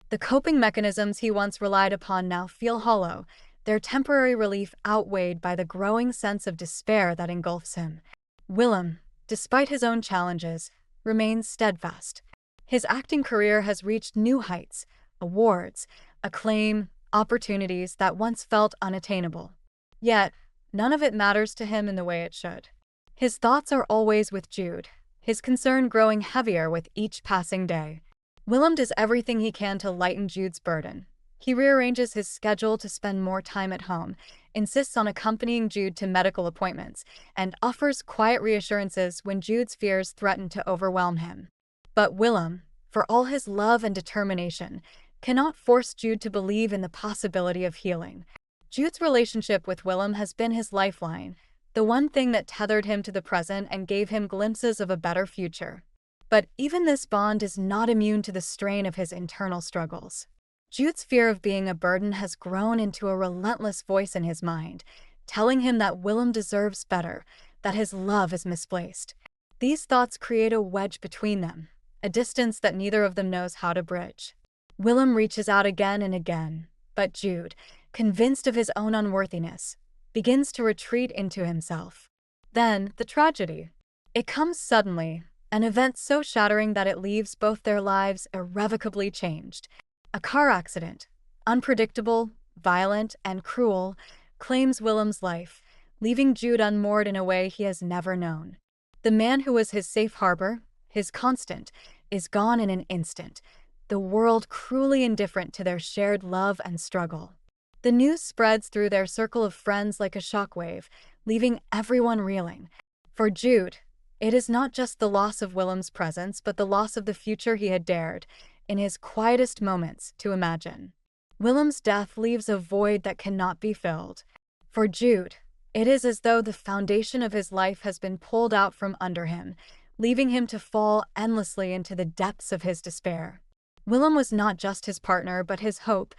The coping mechanisms he once relied upon now feel hollow, their temporary relief outweighed by the growing sense of despair that engulfs him. Willem, despite his own challenges, remains steadfast. His acting career has reached new heights, awards, acclaim, opportunities that once felt unattainable. Yet, none of it matters to him in the way it should. His thoughts are always with Jude, his concern growing heavier with each passing day. Willem does everything he can to lighten Jude's burden. He rearranges his schedule to spend more time at home, insists on accompanying Jude to medical appointments, and offers quiet reassurances when Jude's fears threaten to overwhelm him. But Willem, for all his love and determination, cannot force Jude to believe in the possibility of healing. Jude's relationship with Willem has been his lifeline, the one thing that tethered him to the present and gave him glimpses of a better future. But even this bond is not immune to the strain of his internal struggles. Jude's fear of being a burden has grown into a relentless voice in his mind, telling him that Willem deserves better, that his love is misplaced. These thoughts create a wedge between them, a distance that neither of them knows how to bridge. Willem reaches out again and again, but Jude, convinced of his own unworthiness, begins to retreat into himself. Then, the tragedy. It comes suddenly, an event so shattering that it leaves both their lives irrevocably changed. A car accident, unpredictable, violent, and cruel, claims Willem's life, leaving Jude unmoored in a way he has never known. The man who was his safe harbor, his constant, is gone in an instant, the world cruelly indifferent to their shared love and struggle. The news spreads through their circle of friends like a shockwave, leaving everyone reeling. For Jude, it is not just the loss of Willem's presence, but the loss of the future he had dared, in his quietest moments, to imagine. Willem's death leaves a void that cannot be filled. For Jude, it is as though the foundation of his life has been pulled out from under him, leaving him to fall endlessly into the depths of his despair. Willem was not just his partner, but his hope,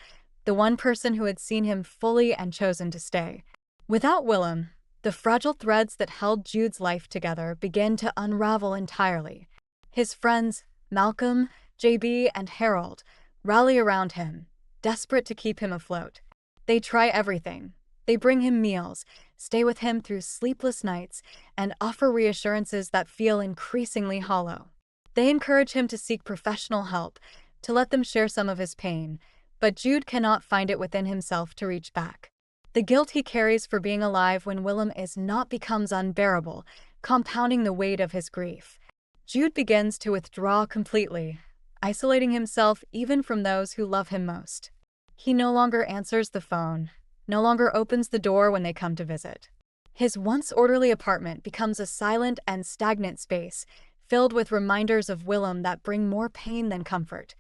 the one person who had seen him fully and chosen to stay. Without Willem, the fragile threads that held Jude's life together begin to unravel entirely. His friends, Malcolm, JB, and Harold, rally around him, desperate to keep him afloat. They try everything. They bring him meals, stay with him through sleepless nights, and offer reassurances that feel increasingly hollow. They encourage him to seek professional help, to let them share some of his pain, but Jude cannot find it within himself to reach back. The guilt he carries for being alive when Willem is not becomes unbearable, compounding the weight of his grief. Jude begins to withdraw completely, isolating himself even from those who love him most. He no longer answers the phone, no longer opens the door when they come to visit. His once orderly apartment becomes a silent and stagnant space, filled with reminders of Willem that bring more pain than comfort.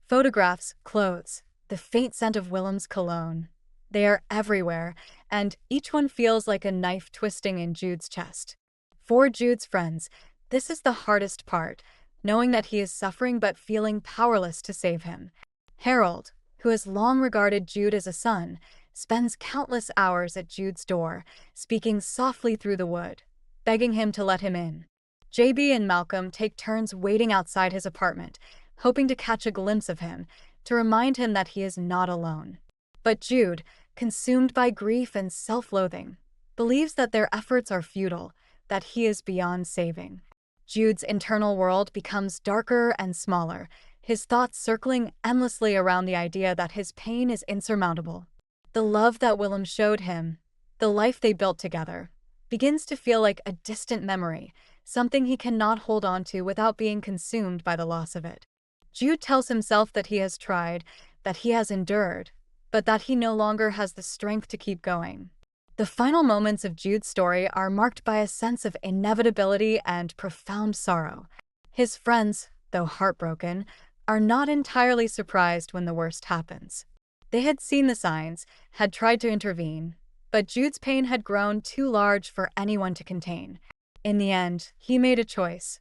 Photographs, clothes, the faint scent of Willem's cologne. They are everywhere, and each one feels like a knife twisting in Jude's chest. For Jude's friends, this is the hardest part. knowing that he is suffering but feeling powerless to save him. Harold, who has long regarded Jude as a son, spends countless hours at Jude's door, speaking softly through the wood, begging him to let him in. JB and Malcolm take turns waiting outside his apartment, hoping to catch a glimpse of him, to remind him that he is not alone. But Jude, consumed by grief and self-loathing, believes that their efforts are futile, that he is beyond saving. Jude's internal world becomes darker and smaller, his thoughts circling endlessly around the idea that his pain is insurmountable. The love that Willem showed him, the life they built together, begins to feel like a distant memory, something he cannot hold on to without being consumed by the loss of it. Jude tells himself that he has tried, that he has endured, but that he no longer has the strength to keep going. The final moments of Jude's story are marked by a sense of inevitability and profound sorrow. His friends, though heartbroken, are not entirely surprised when the worst happens. They had seen the signs, had tried to intervene, but Jude's pain had grown too large for anyone to contain. In the end, he made a choice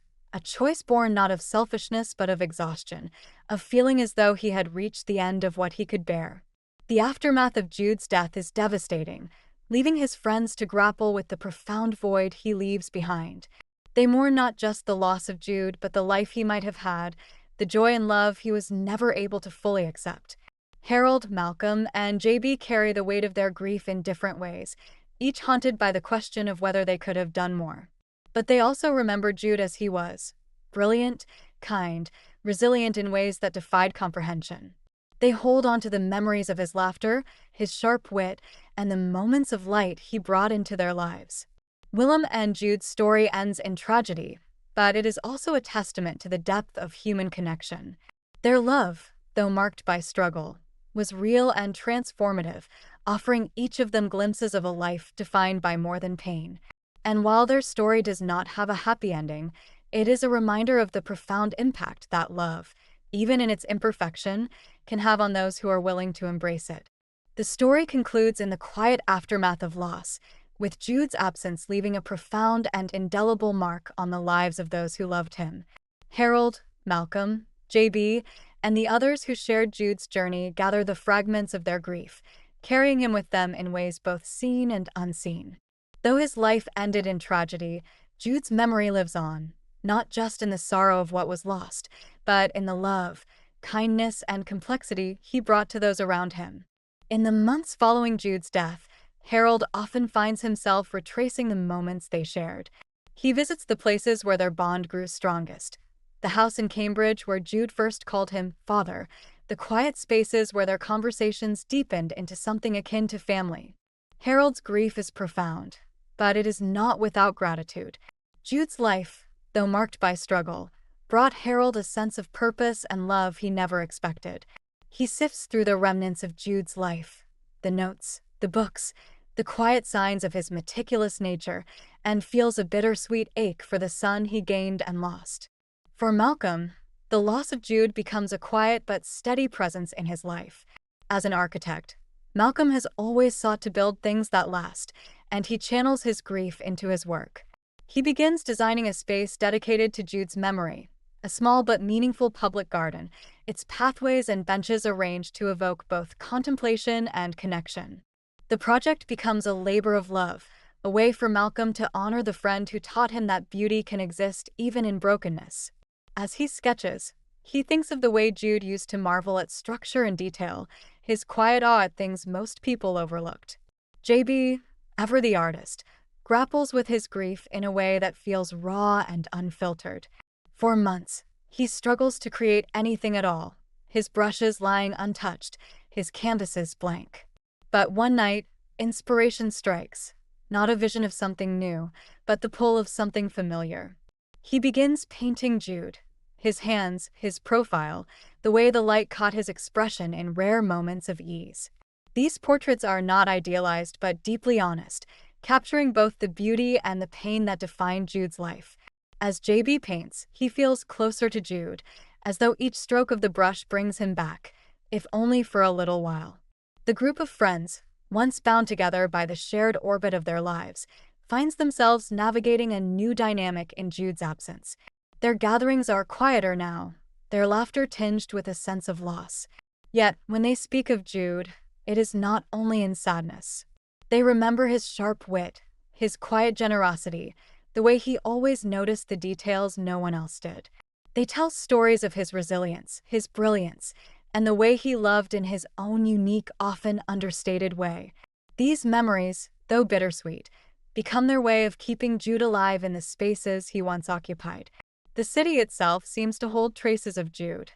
born not of selfishness but of exhaustion, of feeling as though he had reached the end of what he could bear. The aftermath of Jude's death is devastating, leaving his friends to grapple with the profound void he leaves behind. They mourn not just the loss of Jude, but the life he might have had, the joy and love he was never able to fully accept. Harold, Malcolm, and JB carry the weight of their grief in different ways, each haunted by the question of whether they could have done more. But they also remember Jude as he was, brilliant, kind, resilient in ways that defied comprehension. They hold on to the memories of his laughter, his sharp wit, and the moments of light he brought into their lives. Willem and Jude's story ends in tragedy, but it is also a testament to the depth of human connection. Their love, though marked by struggle, was real and transformative, offering each of them glimpses of a life defined by more than pain. And while their story does not have a happy ending, it is a reminder of the profound impact that love, even in its imperfection, can have on those who are willing to embrace it. The story concludes in the quiet aftermath of loss, with Jude's absence leaving a profound and indelible mark on the lives of those who loved him. Harold, Malcolm, JB, and the others who shared Jude's journey gather the fragments of their grief, carrying him with them in ways both seen and unseen. Though his life ended in tragedy, Jude's memory lives on, not just in the sorrow of what was lost, but in the love, kindness, and complexity he brought to those around him. In the months following Jude's death, Harold often finds himself retracing the moments they shared. He visits the places where their bond grew strongest. The house in Cambridge where Jude first called him father, the quiet spaces where their conversations deepened into something akin to family. Harold's grief is profound, but it is not without gratitude. Jude's life, though marked by struggle, brought Harold a sense of purpose and love he never expected. He sifts through the remnants of Jude's life, the notes, the books, the quiet signs of his meticulous nature, and feels a bittersweet ache for the son he gained and lost. For Malcolm, the loss of Jude becomes a quiet but steady presence in his life. As an architect, Malcolm has always sought to build things that last, and he channels his grief into his work. He begins designing a space dedicated to Jude's memory, a small but meaningful public garden, its pathways and benches arranged to evoke both contemplation and connection. The project becomes a labor of love, a way for Malcolm to honor the friend who taught him that beauty can exist even in brokenness. As he sketches, he thinks of the way Jude used to marvel at structure and detail, his quiet awe at things most people overlooked. JB, ever the artist, grapples with his grief in a way that feels raw and unfiltered. For months, he struggles to create anything at all, his brushes lying untouched, his canvases blank. But one night, inspiration strikes, not a vision of something new, but the pull of something familiar. He begins painting Jude, his hands, his profile, the way the light caught his expression in rare moments of ease. These portraits are not idealized but deeply honest, capturing both the beauty and the pain that defined Jude's life. As JB paints, he feels closer to Jude, as though each stroke of the brush brings him back, if only for a little while. The group of friends, once bound together by the shared orbit of their lives, finds themselves navigating a new dynamic in Jude's absence. Their gatherings are quieter now, their laughter tinged with a sense of loss. Yet, when they speak of Jude, it is not only in sadness. They remember his sharp wit, his quiet generosity, the way he always noticed the details no one else did. They tell stories of his resilience, his brilliance, and the way he loved in his own unique, often understated way. These memories, though bittersweet, become their way of keeping Jude alive in the spaces he once occupied. The city itself seems to hold traces of Jude.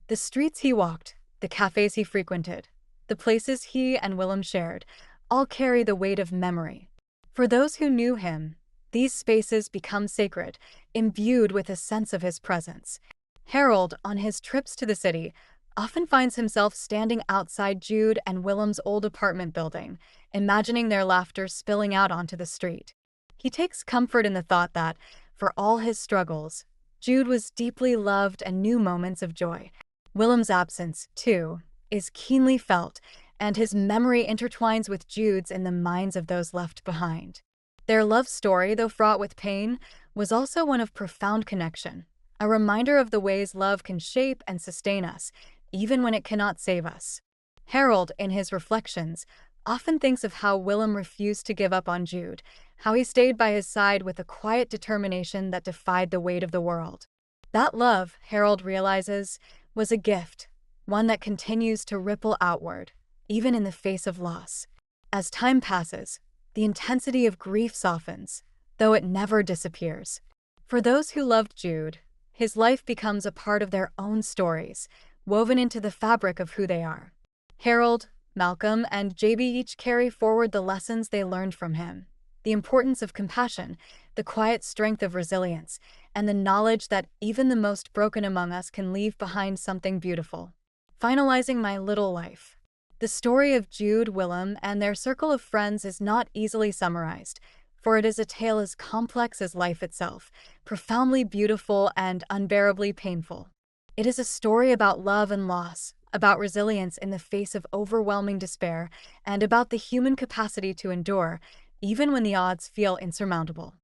The streets he walked, the cafes he frequented, the places he and Willem shared, all carry the weight of memory. For those who knew him, these spaces become sacred, imbued with a sense of his presence. Harold, on his trips to the city, often finds himself standing outside Jude and Willem's old apartment building, imagining their laughter spilling out onto the street. He takes comfort in the thought that, for all his struggles, Jude was deeply loved and knew moments of joy. Willem's absence, too, is keenly felt, and his memory intertwines with Jude's in the minds of those left behind. Their love story, though fraught with pain, was also one of profound connection, a reminder of the ways love can shape and sustain us, even when it cannot save us. Harold, in his reflections, often thinks of how Willem refused to give up on Jude, how he stayed by his side with a quiet determination that defied the weight of the world. That love, Harold realizes, was a gift, one that continues to ripple outward, even in the face of loss. As time passes, the intensity of grief softens, though it never disappears. For those who loved Jude, his life becomes a part of their own stories, woven into the fabric of who they are. Harold, Malcolm, and JB each carry forward the lessons they learned from him, the importance of compassion, the quiet strength of resilience, and the knowledge that even the most broken among us can leave behind something beautiful. Finalizing my little life. The story of Jude, Willem, and their circle of friends is not easily summarized, for it is a tale as complex as life itself, profoundly beautiful and unbearably painful. It is a story about love and loss, about resilience in the face of overwhelming despair, and about the human capacity to endure, even when the odds feel insurmountable.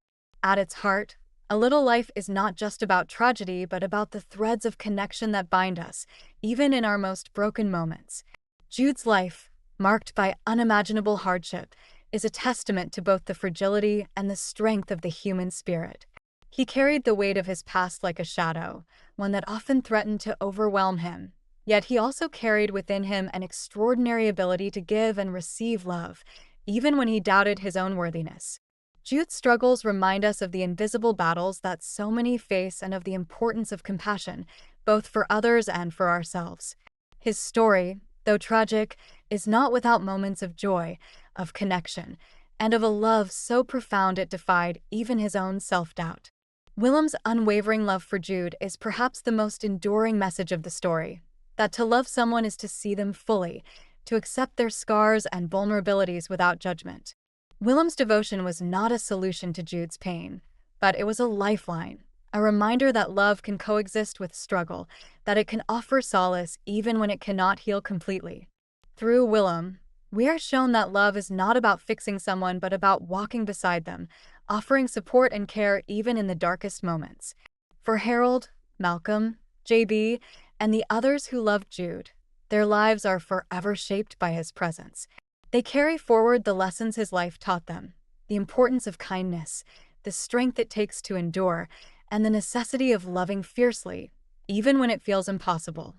At its heart, A Little Life is not just about tragedy, but about the threads of connection that bind us, even in our most broken moments. Jude's life, marked by unimaginable hardship, is a testament to both the fragility and the strength of the human spirit. He carried the weight of his past like a shadow, one that often threatened to overwhelm him. Yet he also carried within him an extraordinary ability to give and receive love, even when he doubted his own worthiness. Jude's struggles remind us of the invisible battles that so many face and of the importance of compassion, both for others and for ourselves. His story, though tragic, is not without moments of joy, of connection, and of a love so profound it defied even his own self-doubt. Willem's unwavering love for Jude is perhaps the most enduring message of the story, that to love someone is to see them fully, to accept their scars and vulnerabilities without judgment. Willem's devotion was not a solution to Jude's pain, but it was a lifeline, a reminder that love can coexist with struggle, that it can offer solace even when it cannot heal completely. Through Willem, we are shown that love is not about fixing someone but about walking beside them, offering support and care even in the darkest moments. For Harold, Malcolm, JB, and the others who loved Jude, their lives are forever shaped by his presence. They carry forward the lessons his life taught them, the importance of kindness, the strength it takes to endure, and the necessity of loving fiercely, even when it feels impossible.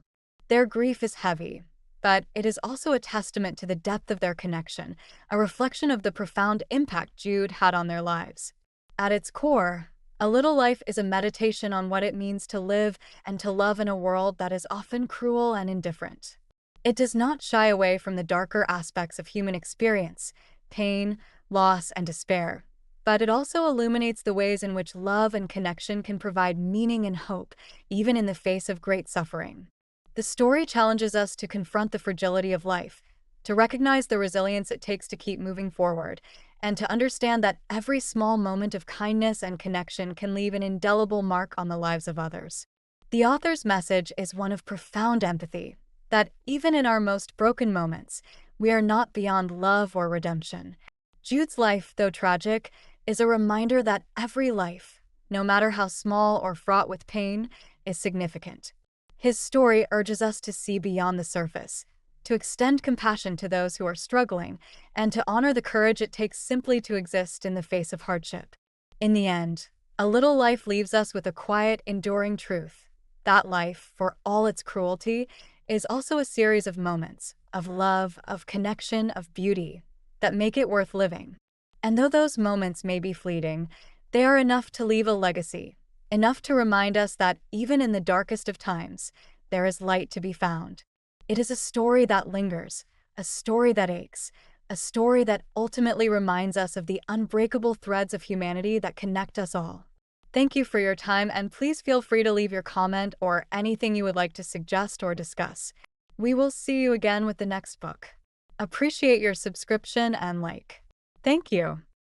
Their grief is heavy, but it is also a testament to the depth of their connection, a reflection of the profound impact Jude had on their lives. At its core, A Little Life is a meditation on what it means to live and to love in a world that is often cruel and indifferent. It does not shy away from the darker aspects of human experience, pain, loss, and despair, but it also illuminates the ways in which love and connection can provide meaning and hope, even in the face of great suffering. The story challenges us to confront the fragility of life, to recognize the resilience it takes to keep moving forward, and to understand that every small moment of kindness and connection can leave an indelible mark on the lives of others. The author's message is one of profound empathy, that even in our most broken moments, we are not beyond love or redemption. Jude's life, though tragic, is a reminder that every life, no matter how small or fraught with pain, is significant. His story urges us to see beyond the surface, to extend compassion to those who are struggling, and to honor the courage it takes simply to exist in the face of hardship. In the end, A Little Life leaves us with a quiet, enduring truth. That life, for all its cruelty, is also a series of moments, of love, of connection, of beauty, that make it worth living. And though those moments may be fleeting, they are enough to leave a legacy, enough to remind us that even in the darkest of times, there is light to be found. It is a story that lingers, a story that aches, a story that ultimately reminds us of the unbreakable threads of humanity that connect us all. Thank you for your time, and please feel free to leave your comment or anything you would like to suggest or discuss. We will see you again with the next book. Appreciate your subscription and like. Thank you.